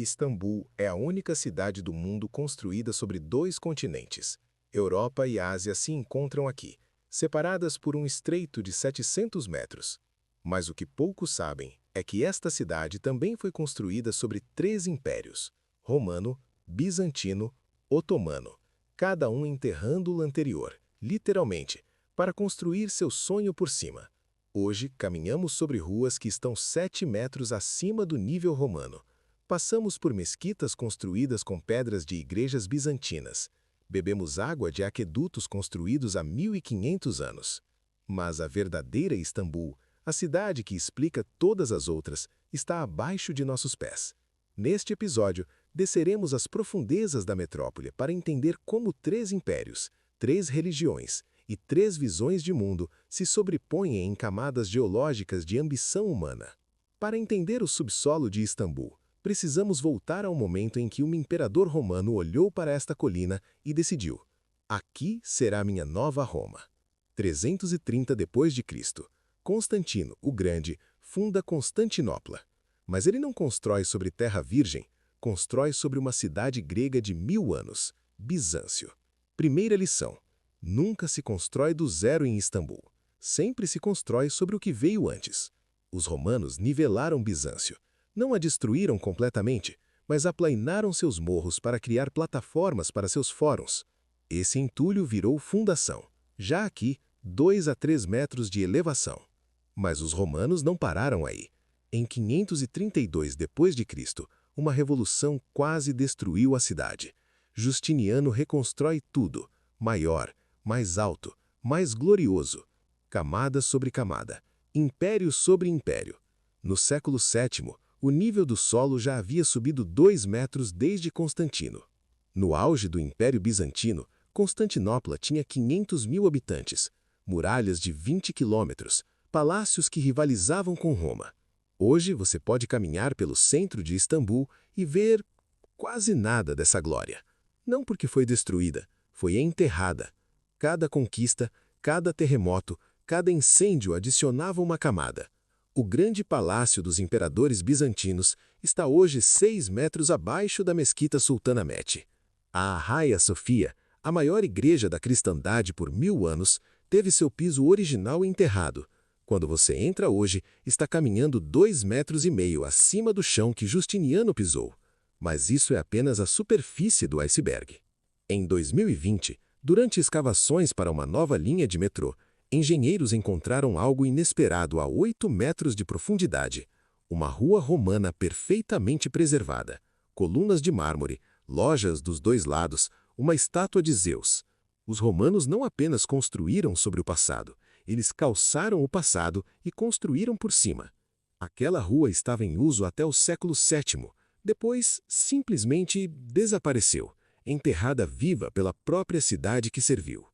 Istambul é a única cidade do mundo construída sobre dois continentes. Europa e Ásia se encontram aqui, separadas por um estreito de 700 metros. Mas o que poucos sabem é que esta cidade também foi construída sobre três impérios: romano, bizantino, otomano, cada um enterrando o anterior, literalmente, para construir seu sonho por cima. Hoje, caminhamos sobre ruas que estão 7 metros acima do nível romano. Passamos por mesquitas construídas com pedras de igrejas bizantinas. Bebemos água de aquedutos construídos há 1500 anos. Mas a verdadeira Istambul, a cidade que explica todas as outras, está abaixo de nossos pés. Neste episódio, desceremos as profundezas da metrópole para entender como três impérios, três religiões e três visões de mundo se sobrepõem em camadas geológicas de ambição humana. Para entender o subsolo de Istambul, precisamos voltar ao momento em que um imperador romano olhou para esta colina e decidiu: aqui será minha nova Roma. 330 d.C., Constantino, o Grande, funda Constantinopla. Mas ele não constrói sobre terra virgem, constrói sobre uma cidade grega de 1000 anos, Bizâncio. Primeira lição: nunca se constrói do zero em Istambul. Sempre se constrói sobre o que veio antes. Os romanos nivelaram Bizâncio. Não a destruíram completamente, mas aplainaram seus morros para criar plataformas para seus fóruns. Esse entulho virou fundação. Já aqui, 2 a 3 metros de elevação. Mas os romanos não pararam aí. Em 532 d.C., uma revolução quase destruiu a cidade. Justiniano reconstrói tudo, maior, mais alto, mais glorioso. Camada sobre camada, império sobre império. No século VII, o nível do solo já havia subido 2 metros desde Constantino. No auge do Império Bizantino, Constantinopla tinha 500 mil habitantes, muralhas de 20 quilômetros, palácios que rivalizavam com Roma. Hoje você pode caminhar pelo centro de Istambul e ver quase nada dessa glória. Não porque foi destruída, foi enterrada. Cada conquista, cada terremoto, cada incêndio adicionava uma camada. O grande palácio dos imperadores bizantinos está hoje 6 metros abaixo da mesquita Sultanahmet. A Hagia Sophia, a maior igreja da cristandade por 1000 anos, teve seu piso original enterrado. Quando você entra hoje, está caminhando 2,5 metros acima do chão que Justiniano pisou. Mas isso é apenas a superfície do iceberg. Em 2020, durante escavações para uma nova linha de metrô, engenheiros encontraram algo inesperado a 8 metros de profundidade. Uma rua romana perfeitamente preservada. Colunas de mármore, lojas dos dois lados, uma estátua de Zeus. Os romanos não apenas construíram sobre o passado, eles calçaram o passado e construíram por cima. Aquela rua estava em uso até o século VII. Depois, simplesmente desapareceu, enterrada viva pela própria cidade que serviu.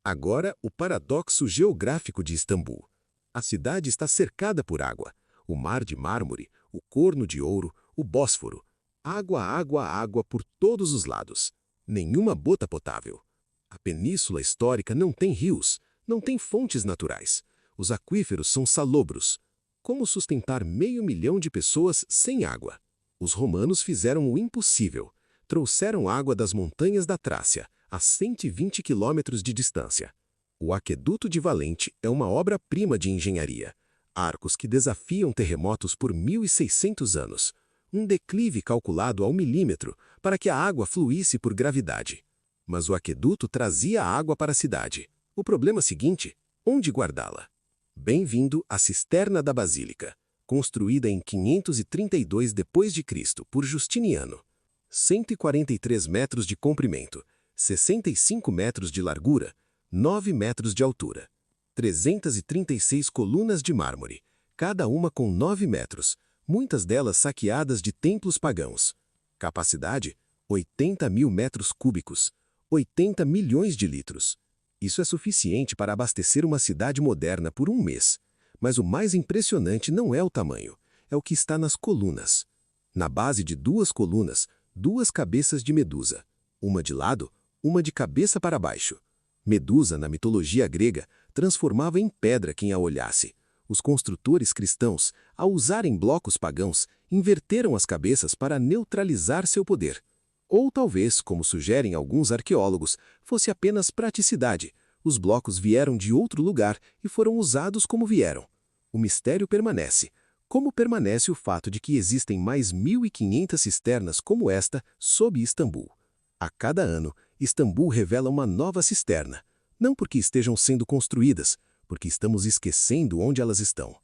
Agora, o paradoxo geográfico de Istambul. A cidade está cercada por água. O mar de mármore, o Corno de Ouro, o Bósforo. Água, água, água por todos os lados. Nenhuma gota potável. A península histórica não tem rios, não tem fontes naturais. Os aquíferos são salobros. Como sustentar 500 mil de pessoas sem água? Os romanos fizeram o impossível. Trouxeram água das montanhas da Trácia, a 120 quilômetros de distância. O aqueduto de Valente é uma obra-prima de engenharia. Arcos que desafiam terremotos por 1600 anos. Um declive calculado ao milímetro para que a água fluísse por gravidade. Mas o aqueduto trazia a água para a cidade. O problema seguinte: onde guardá-la? Bem-vindo à Cisterna da Basílica, construída em 532 d.C. por Justiniano. 143 metros de comprimento, 65 metros de largura, 9 metros de altura. 336 colunas de mármore, cada uma com 9 metros, muitas delas saqueadas de templos pagãos. Capacidade: 80 mil metros cúbicos, 80 milhões de litros. Isso é suficiente para abastecer uma cidade moderna por um mês. Mas o mais impressionante não é o tamanho, é o que está nas colunas. Na base de 2 colunas, 2 cabeças de Medusa. Uma de lado, uma de cabeça para baixo. Medusa, na mitologia grega, transformava em pedra quem a olhasse. Os construtores cristãos, ao usarem blocos pagãos, inverteram as cabeças para neutralizar seu poder. Ou talvez, como sugerem alguns arqueólogos, fosse apenas praticidade. Os blocos vieram de outro lugar e foram usados como vieram. O mistério permanece. Como permanece o fato de que existem mais 1.500 cisternas como esta sob Istambul. A cada ano, Istambul revela uma nova cisterna. Não porque estejam sendo construídas, porque estamos esquecendo onde elas estão.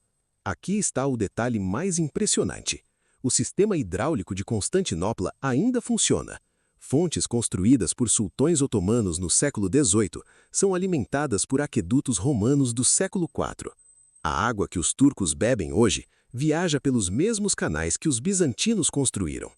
Aqui está o detalhe mais impressionante. O sistema hidráulico de Constantinopla ainda funciona. Fontes construídas por sultões otomanos no século XVIII são alimentadas por aquedutos romanos do século IV. A água que os turcos bebem hoje viaja pelos mesmos canais que os bizantinos construíram.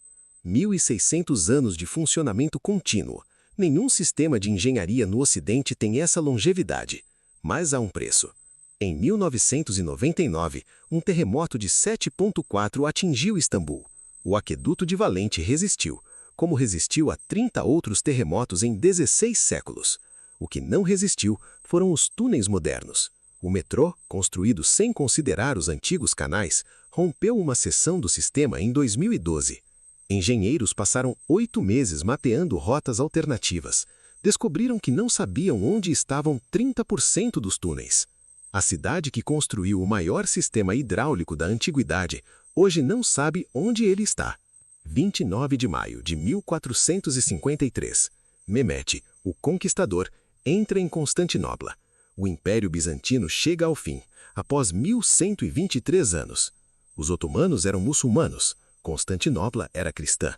1.600 anos de funcionamento contínuo. Nenhum sistema de engenharia no Ocidente tem essa longevidade. Mas há um preço. Em 1999, um terremoto de 7,4 atingiu Istambul. O aqueduto de Valente resistiu, como resistiu a 30 outros terremotos em 16 séculos. O que não resistiu foram os túneis modernos. O metrô, construído sem considerar os antigos canais, rompeu uma seção do sistema em 2012. Engenheiros passaram 8 meses mapeando rotas alternativas. Descobriram que não sabiam onde estavam 30% dos túneis. A cidade que construiu o maior sistema hidráulico da antiguidade hoje não sabe onde ele está. 29 de maio de 1453. Mehmet, o Conquistador, entra em Constantinopla. O Império Bizantino chega ao fim, após 1.123 anos. Os otomanos eram muçulmanos, Constantinopla era cristã.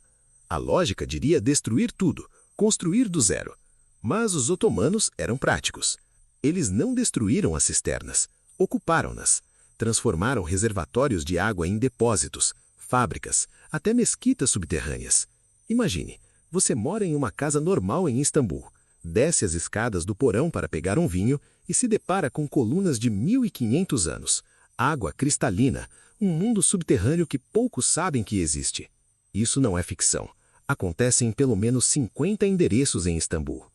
A lógica diria destruir tudo, construir do zero. Mas os otomanos eram práticos. Eles não destruíram as cisternas, ocuparam-nas. Transformaram reservatórios de água em depósitos, fábricas, até mesquitas subterrâneas. Imagine, você mora em uma casa normal em Istambul, desce as escadas do porão para pegar um vinho e se depara com colunas de 1.500 anos, água cristalina, um mundo subterrâneo que poucos sabem que existe. Isso não é ficção. Acontece em pelo menos 50 endereços em Istambul.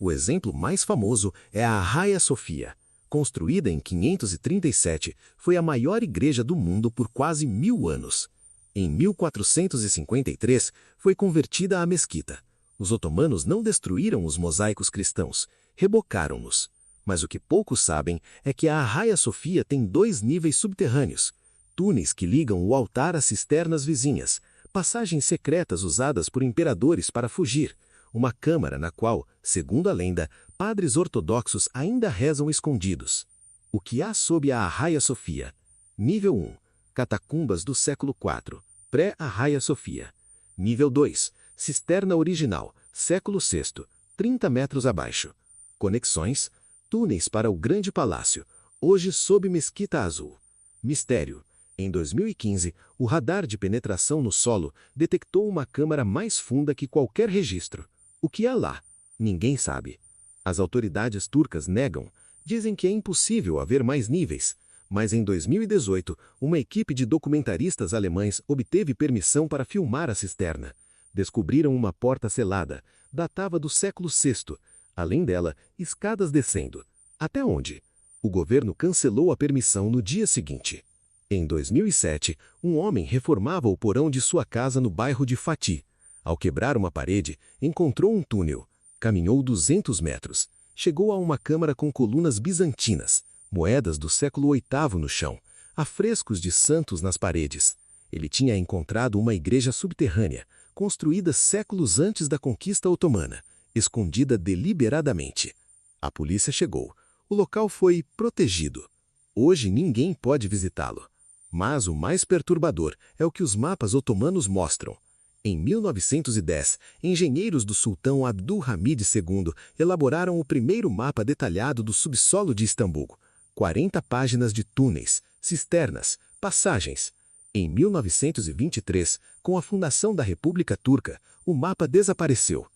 O exemplo mais famoso é a Hagia Sophia. Construída em 537, foi a maior igreja do mundo por quase 1000 anos. Em 1453, foi convertida a mesquita. Os otomanos não destruíram os mosaicos cristãos, rebocaram-nos. Mas o que poucos sabem é que a Hagia Sophia tem 2 níveis subterrâneos, túneis que ligam o altar às cisternas vizinhas, passagens secretas usadas por imperadores para fugir, uma câmara na qual, segundo a lenda, padres ortodoxos ainda rezam escondidos. O que há sob a Hagia Sophia? Nível 1. Catacumbas do século IV, pré-Hagia Sophia. Nível 2. Cisterna original, século VI, 30 metros abaixo. Conexões, túneis para o Grande Palácio, hoje sob Mesquita Azul. Mistério. Em 2015, o radar de penetração no solo detectou uma câmara mais funda que qualquer registro. O que há lá? Ninguém sabe. As autoridades turcas negam, dizem que é impossível haver mais níveis. Mas em 2018, uma equipe de documentaristas alemães obteve permissão para filmar a cisterna. Descobriram uma porta selada, datava do século VI. Além dela, escadas descendo. Até onde? O governo cancelou a permissão no dia seguinte. Em 2007, um homem reformava o porão de sua casa no bairro de Fatih. Ao quebrar uma parede, encontrou um túnel. Caminhou 200 metros. Chegou a uma câmara com colunas bizantinas, moedas do século VIII no chão, afrescos de santos nas paredes. Ele tinha encontrado uma igreja subterrânea, construída séculos antes da conquista otomana, escondida deliberadamente. A polícia chegou. O local foi protegido. Hoje ninguém pode visitá-lo. Mas o mais perturbador é o que os mapas otomanos mostram. Em 1910, engenheiros do sultão Abdul Hamid II elaboraram o primeiro mapa detalhado do subsolo de Istambul. 40 páginas de túneis, cisternas, passagens. Em 1923, com a fundação da República Turca, o mapa desapareceu.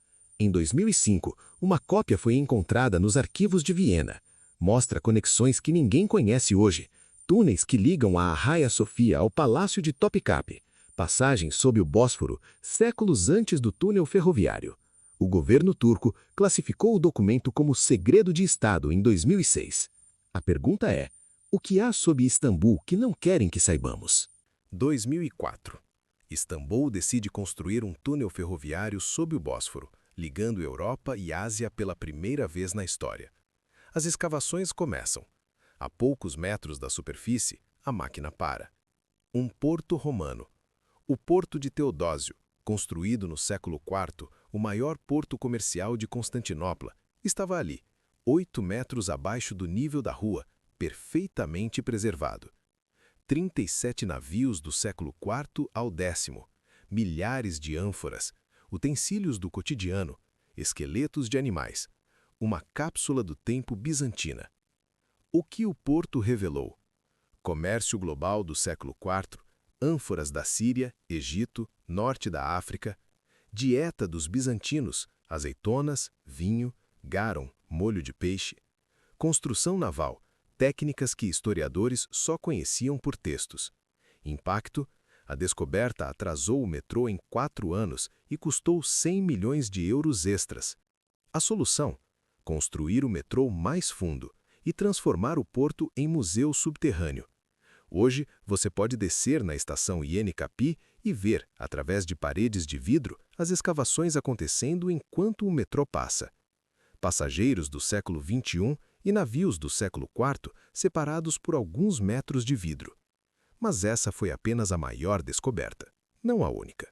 Em 2005, uma cópia foi encontrada nos arquivos de Viena. Mostra conexões que ninguém conhece hoje. Túneis que ligam a Hagia Sophia ao Palácio de Topkapi. Passagens sob o Bósforo, séculos antes do túnel ferroviário. O governo turco classificou o documento como segredo de Estado em 2006. A pergunta é: O que há sobre Istambul que não querem que saibamos? 2004. Istambul decide construir um túnel ferroviário sob o Bósforo, ligando Europa e Ásia pela primeira vez na história. As escavações começam. A poucos metros da superfície, a máquina para. Um porto romano. O Porto de Teodósio, construído no século IV, o maior porto comercial de Constantinopla, estava ali, 8 metros abaixo do nível da rua, perfeitamente preservado. 37 navios do século IV ao X, milhares de ânforas, utensílios do cotidiano, esqueletos de animais, uma cápsula do tempo bizantina. O que o porto revelou? Comércio global do século IV, ânforas da Síria, Egito, norte da África, dieta dos bizantinos, azeitonas, vinho, garum, molho de peixe, construção naval, técnicas que historiadores só conheciam por textos. Impacto: a descoberta atrasou o metrô em 4 anos e custou 100 milhões de euros extras. A solução: construir o metrô mais fundo e transformar o porto em museu subterrâneo. Hoje, você pode descer na estação Iene Capi e ver, através de paredes de vidro, as escavações acontecendo enquanto o metrô passa. Passageiros do século XXI e navios do século IV separados por alguns metros de vidro. Mas essa foi apenas a maior descoberta, não a única.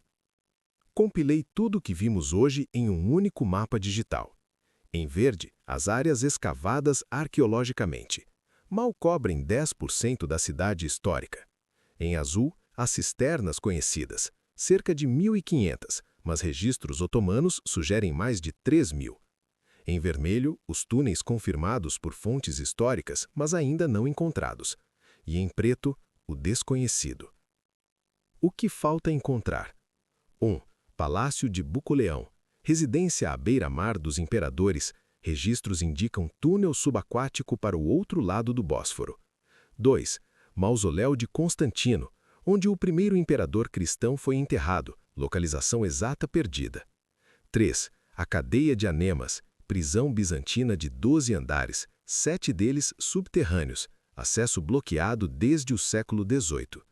Compilei tudo o que vimos hoje em um único mapa digital. Em verde, as áreas escavadas arqueologicamente. Mal cobrem 10% da cidade histórica. Em azul, as cisternas conhecidas, cerca de 1.500, mas registros otomanos sugerem mais de 3.000. Em vermelho, os túneis confirmados por fontes históricas, mas ainda não encontrados. E em preto, o desconhecido. O que falta encontrar? 1. Palácio de Bucoleão, residência à beira-mar dos imperadores. Registros indicam túnel subaquático para o outro lado do Bósforo. 2. Mausoléu de Constantino, onde o primeiro imperador cristão foi enterrado, localização exata perdida. 3. A cadeia de Anemas, prisão bizantina de 12 andares, 7 deles subterrâneos, acesso bloqueado desde o século XVIII.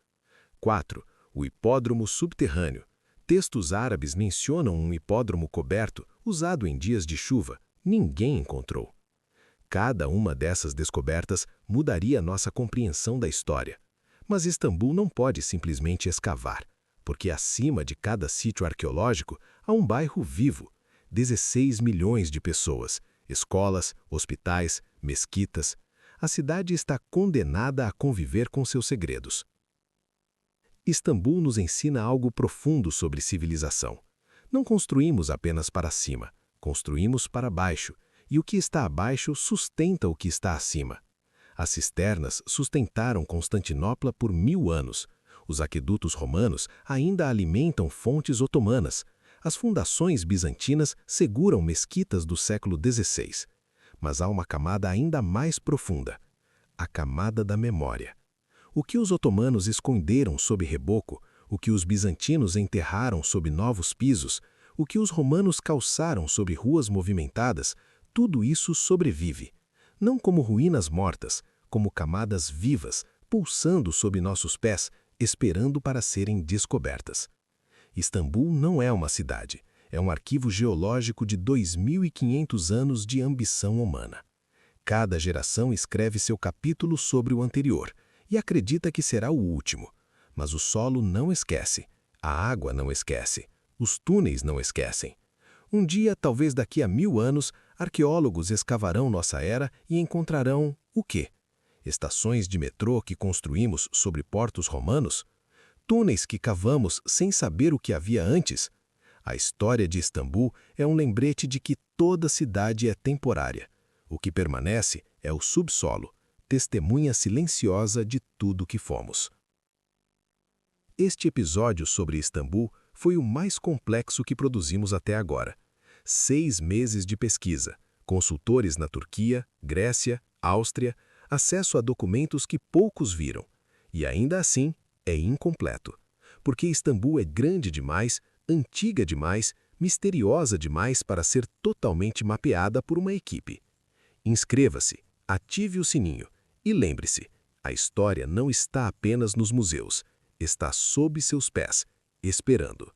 4. O hipódromo subterrâneo. Textos árabes mencionam um hipódromo coberto, usado em dias de chuva. Ninguém encontrou. Cada uma dessas descobertas mudaria nossa compreensão da história. Mas Istambul não pode simplesmente escavar, porque acima de cada sítio arqueológico há um bairro vivo, 16 milhões de pessoas, escolas, hospitais, mesquitas. A cidade está condenada a conviver com seus segredos. Istambul nos ensina algo profundo sobre civilização. Não construímos apenas para cima. Construímos para baixo, e o que está abaixo sustenta o que está acima. As cisternas sustentaram Constantinopla por 1000 anos. Os aquedutos romanos ainda alimentam fontes otomanas. As fundações bizantinas seguram mesquitas do século XVI. Mas há uma camada ainda mais profunda: a camada da memória. O que os otomanos esconderam sob reboco, o que os bizantinos enterraram sob novos pisos, o que os romanos calçaram sobre ruas movimentadas, tudo isso sobrevive. Não como ruínas mortas, como camadas vivas, pulsando sob nossos pés, esperando para serem descobertas. Istambul não é uma cidade, é um arquivo geológico de 2.500 anos de ambição humana. Cada geração escreve seu capítulo sobre o anterior e acredita que será o último. Mas o solo não esquece, a água não esquece. Os túneis não esquecem. Um dia, talvez daqui a 1000 anos, arqueólogos escavarão nossa era e encontrarão o quê? Estações de metrô que construímos sobre portos romanos? Túneis que cavamos sem saber o que havia antes? A história de Istambul é um lembrete de que toda cidade é temporária. O que permanece é o subsolo, testemunha silenciosa de tudo que fomos. Este episódio sobre Istambul foi o mais complexo que produzimos até agora. 6 meses de pesquisa, consultores na Turquia, Grécia, Áustria, acesso a documentos que poucos viram. E ainda assim, é incompleto. Porque Istambul é grande demais, antiga demais, misteriosa demais para ser totalmente mapeada por uma equipe. Inscreva-se, ative o sininho e lembre-se, A história não está apenas nos museus, está sob seus pés, esperando.